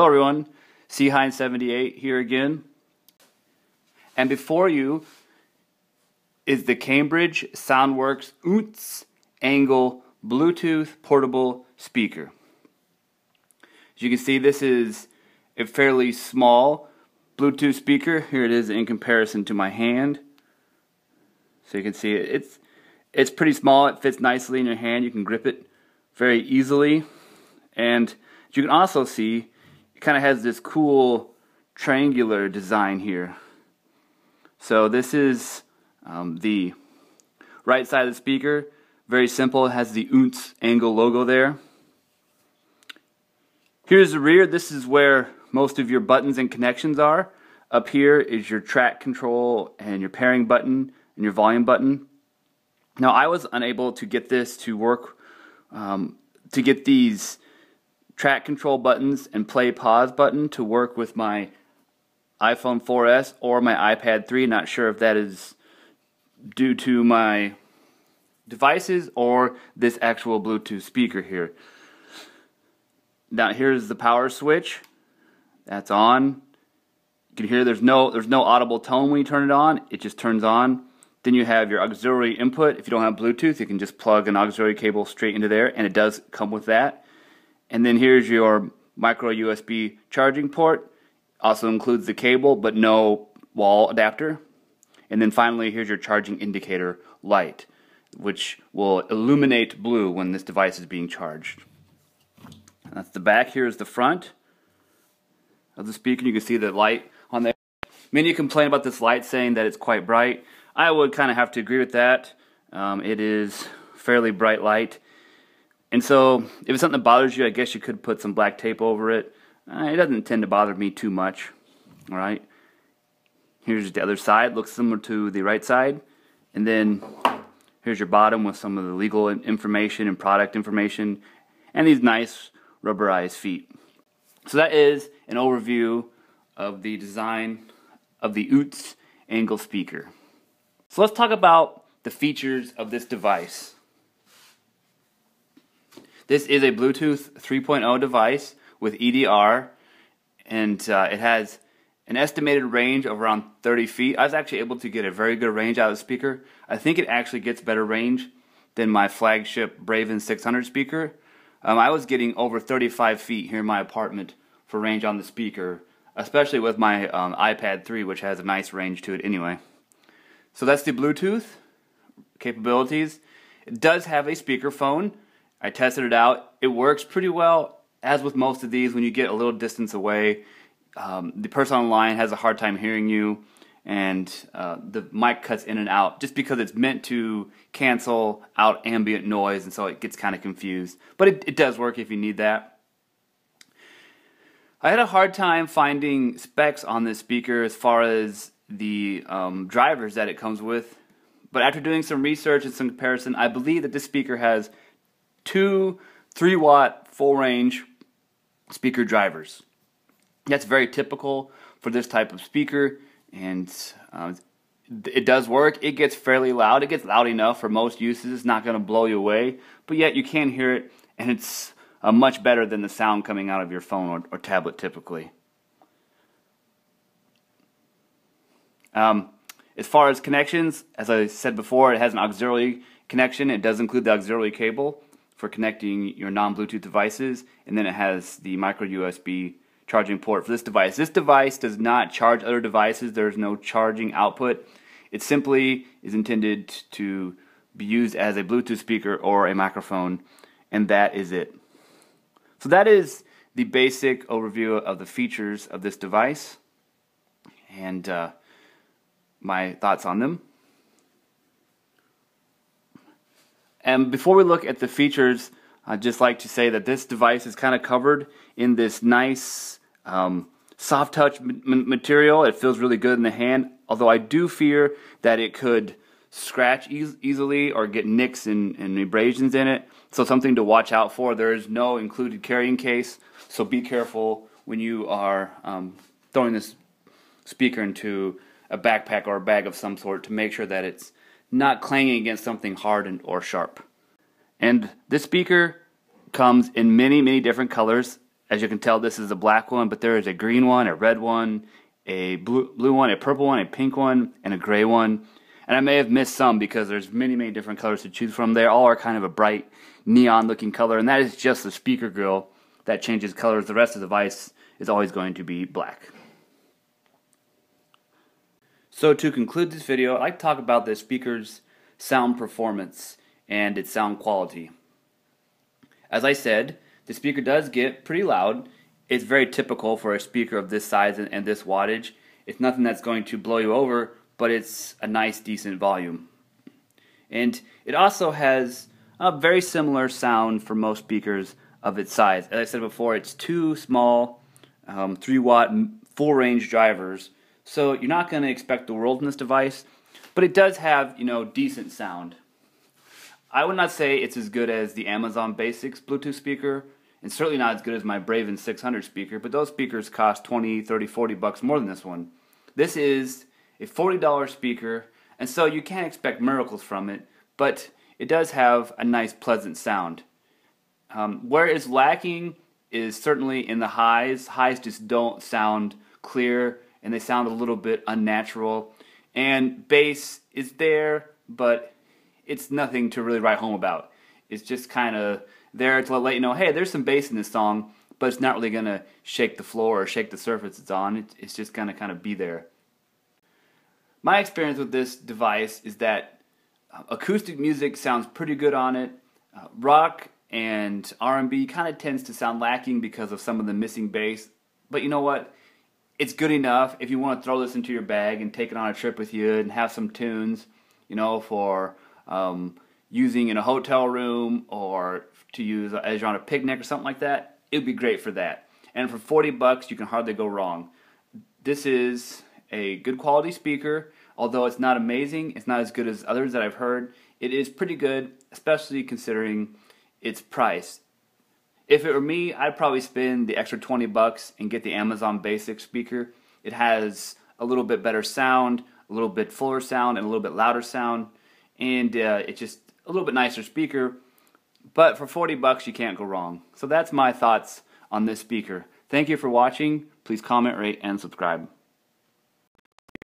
Hello everyone, C-Hine78 here again. And before you is the Cambridge Soundworks Oontz Angle Bluetooth portable speaker. As you can see, this is a fairly small Bluetooth speaker. Here it is in comparison to my hand. So you can see it's pretty small. It fits nicely in your hand. You can grip it very easily. And as you can also see, it kind of has this cool triangular design here. So this is the right side of the speaker. Very simple. It has the Oontz Angle logo there. Here's the rear. This is where most of your buttons and connections are. Up here is your track control and your pairing button and your volume button. Now I was unable to get this to work, to get these track control buttons and play pause button to work with my iPhone 4S or my iPad 3. Not sure if that is due to my devices or this actual Bluetooth speaker here. Now here's the power switch. That's on. You can hear there's no audible tone when you turn it on. It just turns on. Then you have your auxiliary input. If you don't have Bluetooth, you can just plug an auxiliary cable straight into there, and it does come with that. And then here's your micro USB charging port. Also includes the cable, but no wall adapter. And then finally, here's your charging indicator light, which will illuminate blue when this device is being charged. That's the back. Here's the front of the speaker. You can see the light on there. Many complain about this light, saying that it's quite bright. I would kind of have to agree with that. It is fairly bright light. And so, if it's something that bothers you, I guess you could put some black tape over it. It doesn't tend to bother me too much. Alright. Here's the other side. Looks similar to the right side. And then, here's your bottom with some of the legal information and product information. And these nice rubberized feet. So that is an overview of the design of the Oontz Angle speaker. So let's talk about the features of this device. This is a Bluetooth 3.0 device with EDR, and it has an estimated range of around 30 feet. I was actually able to get a very good range out of the speaker. I think it actually gets better range than my flagship Braven 600 speaker. I was getting over 35 feet here in my apartment for range on the speaker, especially with my iPad 3, which has a nice range to it anyway. So that's the Bluetooth capabilities. It does have a speakerphone. I tested it out. It works pretty well, as with most of these. When you get a little distance away, the person on the line has a hard time hearing you, and the mic cuts in and out just because it's meant to cancel out ambient noise, and so it gets kind of confused. But it does work if you need that. I had a hard time finding specs on this speaker as far as the drivers that it comes with, but after doing some research and some comparison, I believe that this speaker has two 3-watt full range speaker drivers. That's very typical for this type of speaker, and it does work. It gets fairly loud. It gets loud enough for most uses. It's not going to blow you away, but yet you can hear it, and it's much better than the sound coming out of your phone or tablet typically. As far as connections, as I said before, it has an auxiliary connection. It does include the auxiliary cable for connecting your non-Bluetooth devices, and then it has the micro USB charging port for this device. This device does not charge other devices. There's no charging output. It simply is intended to be used as a Bluetooth speaker or a microphone, and that is it. So that is the basic overview of the features of this device and my thoughts on them. And before we look at the features, I'd just like to say that this device is kind of covered in this nice soft touch material. It feels really good in the hand, although I do fear that it could scratch easily or get nicks and abrasions in it. So something to watch out for. There is no included carrying case, so be careful when you are throwing this speaker into a backpack or a bag of some sort to make sure that it's not clanging against something hard or sharp. And this speaker comes in many different colors. As you can tell, this is a black one, but there is a green one, a red one, a blue one, a purple one, a pink one, and a gray one. And I may have missed some because there's many different colors to choose from. They all are kind of a bright neon looking color, and that is just the speaker grill that changes colors. The rest of the device is always going to be black. So to conclude this video, I'd like to talk about the speaker's sound performance and its sound quality. As I said, the speaker does get pretty loud. It's very typical for a speaker of this size and this wattage. It's nothing that's going to blow you over, but it's a nice, decent volume. And it also has a very similar sound for most speakers of its size. As I said before, it's two small 3-watt full-range drivers, so you're not going to expect the world in this device, but it does have, decent sound. I would not say it's as good as the Amazon Basics Bluetooth speaker, and certainly not as good as my Braven 600 speaker, but those speakers cost $20, $30, $40 more than this one. This is a $40 speaker, and so you can't expect miracles from it, but it does have a nice, pleasant sound. Where it's lacking is certainly in the highs. Highs just don't sound clear, and they sound a little bit unnatural. And bass is there, but it's nothing to really write home about. It's just kind of there to let you know, hey, there's some bass in this song, but it's not really going to shake the floor or shake the surface it's on. It's just going to kind of be there. My experience with this device is that acoustic music sounds pretty good on it. Rock and R&B kind of tends to sound lacking because of some of the missing bass. But you know what? It's good enough if you want to throw this into your bag and take it on a trip with you and have some tunes, for using in a hotel room or to use as you're on a picnic or something like that. It would be great for that. And for $40, you can hardly go wrong. This is a good quality speaker. Although it's not amazing, it's not as good as others that I've heard. It is pretty good, especially considering its price. If it were me, I'd probably spend the extra $20 and get the Amazon Basics speaker. It has a little bit better sound, a little bit fuller sound, and a little bit louder sound. And it's just a little bit nicer speaker. But for $40, you can't go wrong. So that's my thoughts on this speaker. Thank you for watching. Please comment, rate, and subscribe.